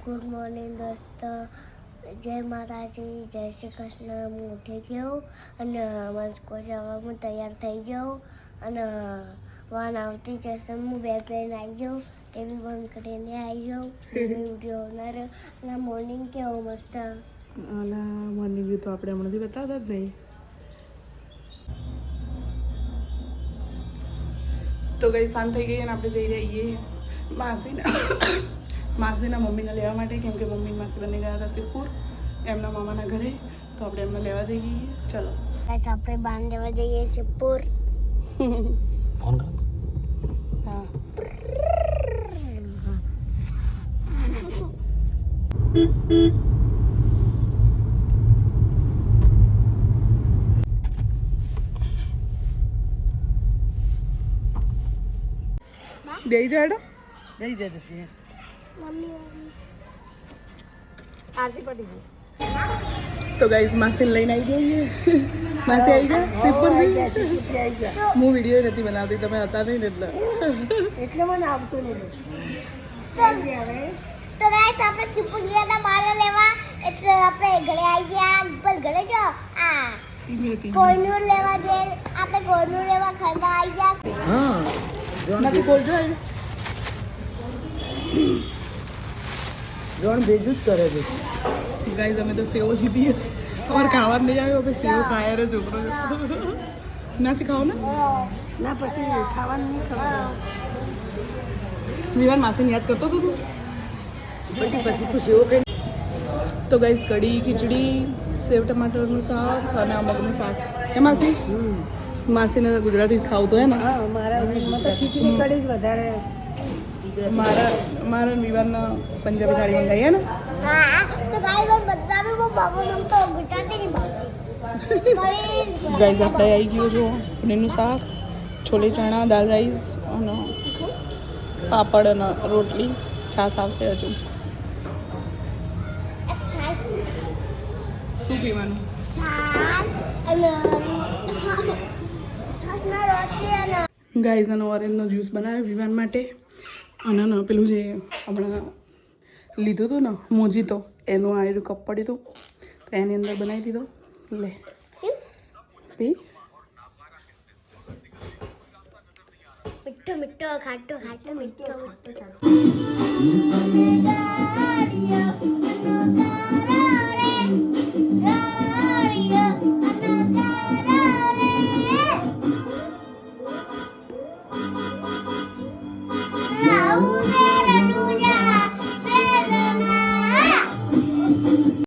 Good morning દોસ્તો, જય માતાજી, જય શ્રી કૃષ્ણ. હું ઉઠી ગયો અને મસ્કો જવામાં તૈયાર થઈ જાઉં અને વાન આવતી જશે. હું બેગ લઈને આવી જાઉં, ટીવી બંધ કરીને આવી જાઉં, વિડીયો હોનાર અને મોર્નિંગ કેવો મસ્ત. અને મોર્નિંગ વ્યૂ તો આપણે હમણાંથી બતાવતા જ નહીં. તો ગઈ શાંત થઈ ગઈ અને આપણે જઈ રહીએ માસીના મમ્મીને લેવા માટે, કેમ કે મમ્મી માસી બંને ગયા હતા સિદ્ધપુર એમના મામાના ઘરે. તો આપણે એમને લેવા જઈએ. ચલો આપણે બાન લેવા જઈએ સિદ્ધપુર. ફોન કરો. હા બેહી જાડો બેહી જાય છે. તો ગાઈઝ માસીને લઈને આવી ગઈ. માસી આવી ગયા સિદ્ધપુરથી. હું વિડીયો નથી બનાવતી, તમે હતા નહીં ને એટલે મને આવતું નહીં. તો ગાઈસ આપણે સિદ્ધપુર ગયા હતા માળા લેવા, એટલે આપણે ઘરે આવી ગયા. પણ ઘરે જો કોઈનું લેવા દે, આપણે કોઈનું લેવા ખાવા આવી ગયા. હા નથી બોલજો. જોણ ભેજું જ કરે છે. ગાઈઝ અમે તો સેવો લીધી, તમારે ખાવા નહીં આવ્યો. આપણે સેવો ખાયા રે છોકરો. ના શીખાવો ને ના, પછી ખાવાનું નહીં ખાવાનું. વિવાન માસીને યાદ કરતો હતો તું પછી તું સેવો કઈ. તો ગાઈઝ કઢી, ખીચડી, સેવ ટમાટરનું શાક અને મગનું શાક. હે માસી? માસીને ગુજરાતી જ ખાવું તો હે ને? મારા ખીચડી કઢી જ વધારે. મારા વિવાનના પંજાબી થાળી મંગાવી હે ને? હા તો ગાઈસ બધા બહુ બાબો નામ તો ગુજરાતી ની બાબો. ગાઈઝ આપણે આવી ગયો જો પનીરનું શાક, છોલે ચણા, દાલ રાઈસ અને પાપડ અને રોટલી. છાશ આવશે હજુ. શું પીવાનું? ગાઈઝ અને ઓરેન્જનો જ્યુસ બનાવ્યો વિવાન માટે. અને પેલું જે હમણાં લીધું હતું ને મોજીતો, એનું આયરું કપ પડ્યું હતું તો એની અંદર બનાવી દીધો. લે પી. મીઠો મીઠો ખાટો ખાટો મીઠો મીઠો.